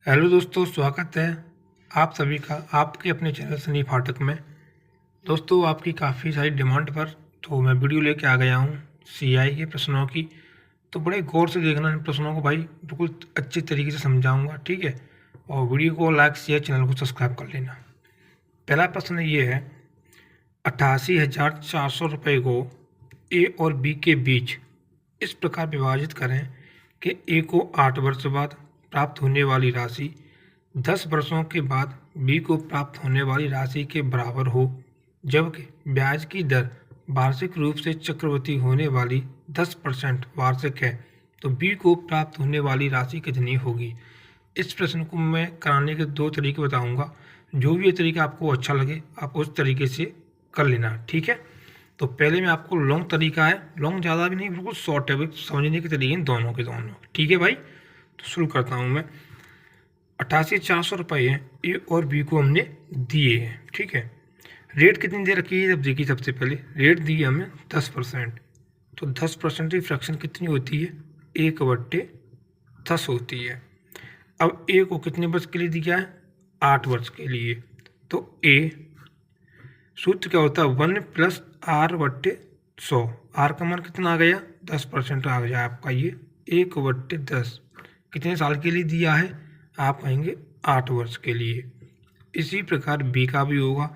Hello दोस्तों, स्वागत है आप सभी का आपके अपने चैनल सनी फाटक में। दोस्तों, आपकी काफ़ी सारी डिमांड पर तो मैं वीडियो लेके आ गया हूँ सीआई के प्रश्नों की। तो बड़े गौर से देखना इन प्रश्नों को भाई, बिल्कुल अच्छी तरीके से समझाऊंगा, ठीक है। और वीडियो को लाइक शेयर, चैनल को सब्सक्राइब कर लेना। पहला प्रश्न ये है, 88,400 रुपये को ए और बी के बीच इस प्रकार विभाजित करें कि ए को 8 वर्ष बाद प्राप्त होने वाली राशि 10 वर्षों के बाद बी को प्राप्त होने वाली राशि के बराबर हो, जबकि ब्याज की दर वार्षिक रूप से चक्रवृद्धि होने वाली 10% वार्षिक है, तो बी को प्राप्त होने वाली राशि कितनी होगी। इस प्रश्न को मैं कराने के दो तरीके बताऊंगा। जो भी ये तरीका आपको अच्छा लगे आप उस तरीके से कर लेना, ठीक है। तो पहले में आपको लॉन्ग तरीका है, लॉन्ग ज़्यादा भी नहीं, बिल्कुल शॉर्ट है, समझने के तरीके दोनों के दोनों, ठीक है भाई। तो शुरू करता हूँ मैं। 88,400 रुपये हैं, ए और बी को हमने दिए हैं, ठीक है। रेट कितनी दे रखी है, जब देखिए सबसे पहले रेट दी है हमें 10%। तो 10% की फ्रैक्शन कितनी होती है, 1/10 होती है। अब ए को कितने वर्ष के लिए दिया है, 8 वर्ष के लिए। तो ए सूत्र क्या होता है, 1 + r/100। आर का मान कितना आ गया, 10% आ गया आपका ये 1/10। कितने साल के लिए दिया है, आप कहेंगे 8 वर्ष के लिए। इसी प्रकार बी का भी होगा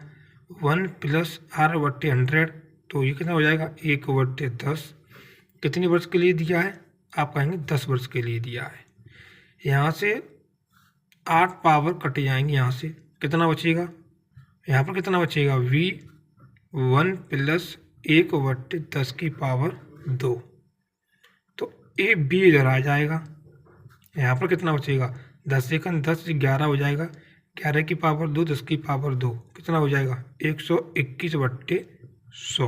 1 + r/100। तो ये कितना हो जाएगा, 1/10। कितने वर्ष के लिए दिया है, आप कहेंगे 10 वर्ष के लिए दिया है। यहाँ से 8 पावर कट जाएंगे, यहाँ से कितना बचेगा, यहाँ पर कितना बचेगा, v 1 + 1/10 की पावर 2। तो ए बी इधर आ जाएगा। यहाँ पर कितना बचेगा, 10 सेकंड 10 से 11 हो जाएगा, 11 की पावर 2 10 की पावर 2 कितना हो जाएगा, 121/100।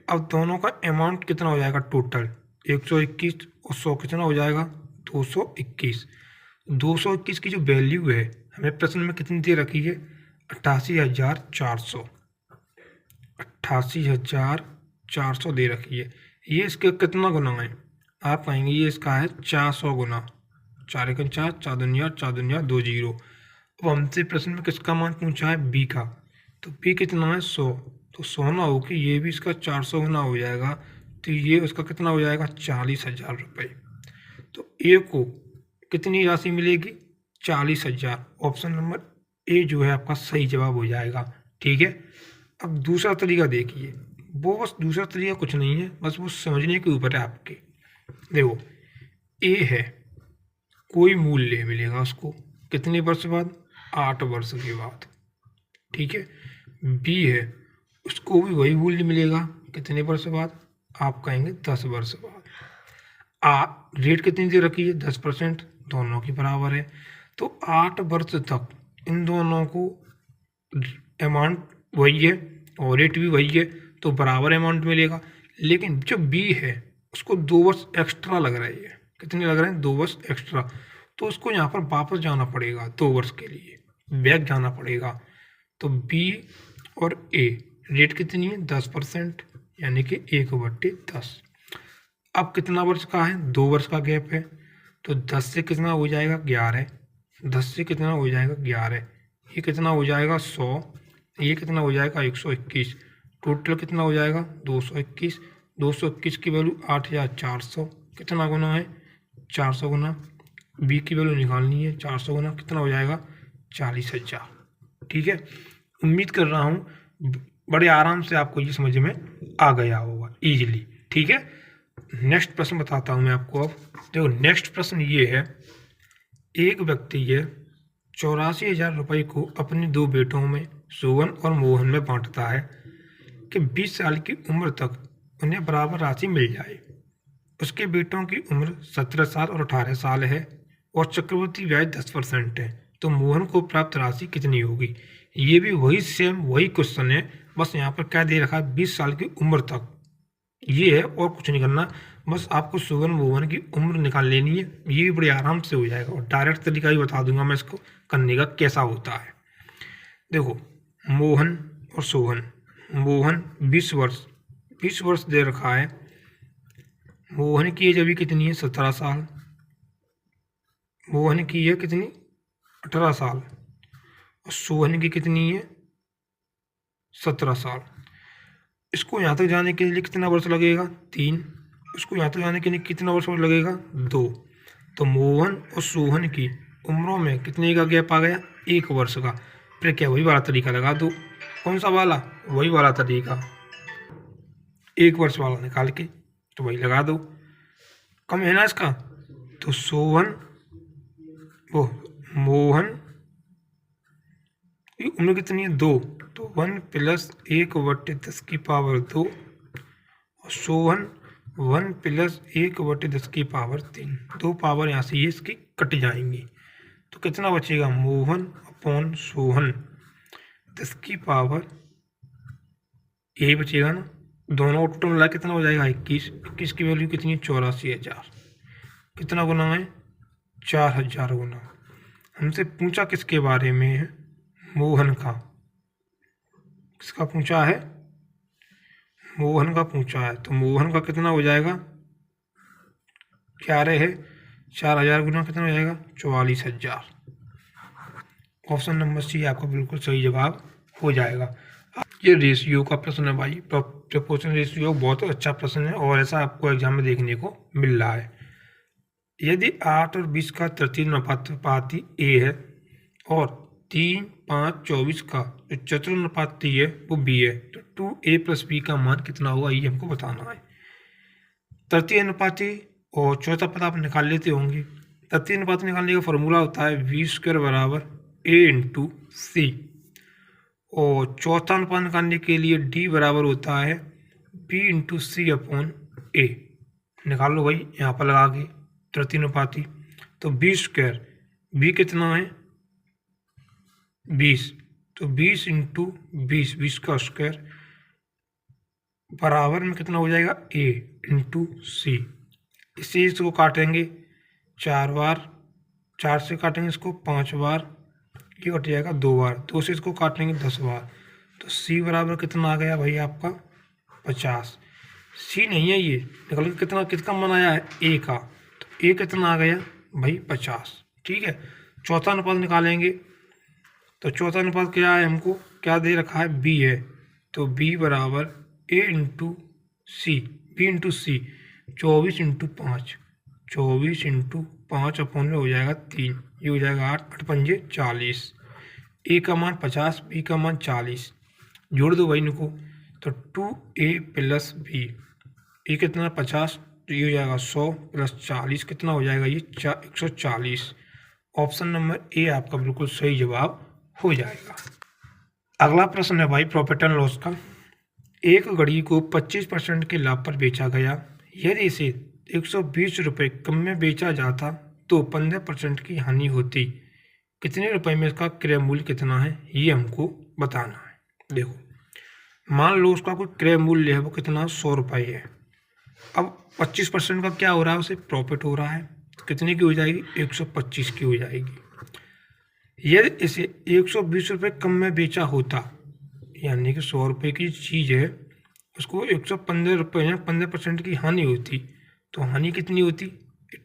अब दोनों का अमाउंट कितना हो जाएगा टोटल, 121 और 100 कितना हो जाएगा, 221। 221 की जो वैल्यू है हमें प्रश्न में कितनी दे रखी है, 88,400। 88,400 दे रखी है। ये इसके कितना गुना है, आप कहेंगे ये इसका है 400 गुना। 4 × 4 4 दूनी 4 दूनी 2 0। अब हमसे प्रश्न में किसका मान पूछा है, बी का। तो बी कितना है, 100। तो 100 ना हो कि ये भी इसका 400 गुना हो जाएगा, तो ये उसका कितना हो जाएगा, 40,000 रुपये। तो ए को कितनी राशि मिलेगी, 40,000। ऑप्शन नंबर ए जो है आपका सही जवाब हो जाएगा, ठीक है। अब दूसरा तरीका देखिए, वो बस दूसरा तरीका कुछ नहीं है, बस वो समझने के ऊपर है आपके। देखो ए है, कोई मूल्य मिलेगा उसको कितने वर्ष बाद, 8 वर्ष के बाद, ठीक है। बी है, उसको भी वही मूल्य मिलेगा कितने वर्ष बाद, आप कहेंगे 10 वर्ष बाद। रेट कितनी दे रखी है, 10%, दोनों की बराबर है। तो 8 वर्ष तक इन दोनों को अमाउंट वही है और रेट भी वही है, तो बराबर अमाउंट मिलेगा। लेकिन जो बी है उसको 2 वर्ष एक्स्ट्रा लग रही है, कितने लग रहे हैं, 2 वर्ष एक्स्ट्रा। तो उसको यहाँ पर वापस जाना पड़ेगा, 2 वर्ष के लिए बैक जाना पड़ेगा। तो बी और ए रेट कितनी है, 10%, यानी कि 1/10। अब कितना वर्ष का है, 2 वर्ष का गैप है। तो 10 से कितना हो जाएगा, 11। 10 से कितना हो जाएगा, 11। ये कितना हो जाएगा, 100। ये कितना हो जाएगा, 121। टोटल कितना हो जाएगा, 221। 221 की वैल्यू 8,400, कितना गुना है, 400 गुना। बी की वैल्यू निकालनी है, 400 गुना कितना हो जाएगा, 40,000, ठीक है। उम्मीद कर रहा हूँ बड़े आराम से आपको ये समझ में आ गया होगा इजीली, ठीक है। नेक्स्ट प्रश्न बताता हूँ मैं आपको। अब देखो नेक्स्ट प्रश्न ये है, एक व्यक्ति है 84,000 रुपये को अपने 2 बेटों में सुवन और मोहन में बांटता है कि 20 साल की उम्र तक उन्हें बराबर राशि मिल जाए। उसके बेटों की उम्र 17 साल और 18 साल है और चक्रवृद्धि ब्याज 10% है, तो मोहन को प्राप्त राशि कितनी होगी। ये भी वही सेम वही क्वेश्चन है, बस यहाँ पर क्या दे रखा है, 20 साल की उम्र तक ये है, और कुछ नहीं करना। बस आपको सुवन मोहन की उम्र निकाल लेनी है, ये भी बड़े आराम से हो जाएगा। और डायरेक्ट तरीका भी बता दूंगा मैं इसको करने का कैसा होता है। देखो मोहन और सोहन, मोहन 20 वर्ष दे रखा है। मोहन की एज अभी कितनी है, 17 साल। मोहन की है कितनी, 18 साल। और सोहन की कितनी है? 17 साल। इसको यहाँ तक जाने के लिए कितना वर्ष लगेगा? 3। इसको यहाँ तक जाने के लिए कितना वर्ष और लगेगा? 2। तो मोहन और सोहन की उम्रों में कितने का गैप आ गया? 1 वर्ष का। फिर क्या वही वाला तरीका लगा दो। कौन सा वाला? वही वाला तरीका, 1 वर्ष वाला निकाल के तो वही लगा दो। कम है ना इसका? तो मोहन की उम्र कितनी है? 2। तो 1 + 1/10⁻²। और सोहन 1 + 1/10⁻3। 2 पावर यहाँ से ये इसकी कट जाएंगी। तो कितना बचेगा? मोहन अपॉन सोहन 10⁻, यही बचेगा ना। दोनों टोटल मिला कितना हो जाएगा? 21। 21 की वैल्यू कितनी है? 84,000। कितना गुना है? 4000 गुना। हमसे पूछा किसके बारे में है? मोहन का। किसका पूछा है? मोहन का पूछा है। तो मोहन का कितना हो जाएगा? क्या रहे? 4000 गुना कितना हो जाएगा? 44,000। ऑप्शन नंबर सी आपका बिल्कुल सही जवाब हो जाएगा। ये रेशियो का प्रश्न है भाई, प्रपोर्शन रेशियो बहुत अच्छा प्रश्न है और ऐसा आपको एग्जाम में देखने को मिल रहा है। यदि 8 और 20 का तृतीय अनुपाती ए है और 3, 5, 24 का जो चतुर्नुपाती है वो बी है, तो 2a + b का मान कितना होगा ये हमको बताना है। तृतीय अनुपाती और चौथा पद आप निकाल लेते होंगे। तृतीय अनुपाती निकालने का फॉर्मूला होता है v² = a × c। और चौथा अनुपात निकालने के लिए d बराबर होता है b × c/a। निकाल लो भाई यहाँ पर लगा के तृतीय अनुपाती। तो b², b कितना है? 20। तो 20 × 20, 20 का स्क्वायर बराबर में कितना हो जाएगा? a × c। इसी इसको काटेंगे 4 बार, 4 से काटेंगे इसको 5 बार, ये कट जाएगा 2 बार, 2 से इसको काटेंगे 10 बार। तो c बराबर कितना आ गया भाई आपका? 50। c नहीं है ये, निकल के कितना किसका मान आया है? a का। तो a कितना आ गया भाई? 50। ठीक है। चौथा अनुपात निकालेंगे। तो चौथा अनुपात क्या है? हमको क्या दे रखा है? b है। तो b बराबर a × c, b × c। 24 × 5, 24 × 5 upon में हो जाएगा 3, ये हो जाएगा 8, 8 पंजे 40। a का मान 50, b का मान 40। जोड़ दो भाई इनको। तो 2a + b, a कितना? 50, तो ये हो जाएगा 100 + 40 कितना हो जाएगा? ये 140। ऑप्शन नंबर ए आपका बिल्कुल सही जवाब हो जाएगा। अगला प्रश्न है भाई प्रॉफिट एंड लॉस का। एक घड़ी को 25% के लाभ पर बेचा गया। यदि इसे 120 रुपये कम में बेचा जाता तो 15% की हानि होती। कितने रुपए में इसका क्रय मूल्य कितना है ये हमको बताना है। देखो, मान लो उसका कोई क्रय मूल्य है वो कितना? 100 रुपये है। अब 25% का क्या हो रहा है? उसे प्रॉफिट हो रहा है। कितने की हो जाएगी? 125 की हो जाएगी। यदि इसे 120 रुपये कम में बेचा होता, यानी कि 100 रुपये की चीज़ है, उसको 115 रुपये या 15% की हानि होती, तो हानि कितनी होती?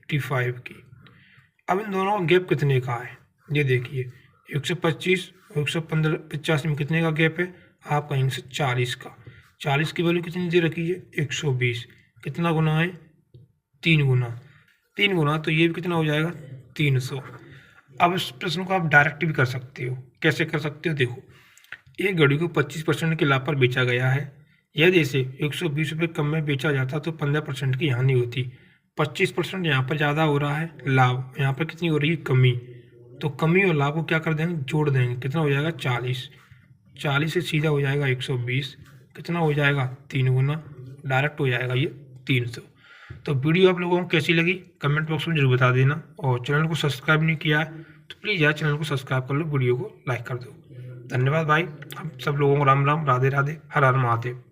85 की। अब इन दोनों का गैप कितने का है ये देखिए। 125 और 115, 85 में कितने का गैप है? आप कहेंगे से 40 का। 40 की वैल्यू कितनी दे रखी है? 120। कितना गुना है? 3 गुना। 3 गुना तो ये भी कितना हो जाएगा? 300। अब इस प्रश्न को आप डायरेक्ट भी कर सकते हो। कैसे कर सकते हो? देखो, एक घड़ी को 25% के लाभ पर बेचा गया है। यदि इसे 120 रुपये कम में बेचा जाता तो 15% की हानि होती। 25% यहाँ पर ज़्यादा हो रहा है लाभ, यहाँ पर कितनी हो रही है? कमी। तो कमी और लाभ को क्या कर देंगे? जोड़ देंगे। कितना हो जाएगा? 40। 40 से सीधा हो जाएगा 120। कितना हो जाएगा? 3 गुना। डायरेक्ट हो जाएगा ये 300। तो वीडियो आप लोगों को कैसी लगी कमेंट बॉक्स में जरूर बता देना। और चैनल को सब्सक्राइब नहीं किया है तो प्लीज़ यार चैनल को सब्सक्राइब कर लो, वीडियो को लाइक कर दो। धन्यवाद भाई। हम सब लोगों को राम राम, राधे राधे, हर हर महादेव।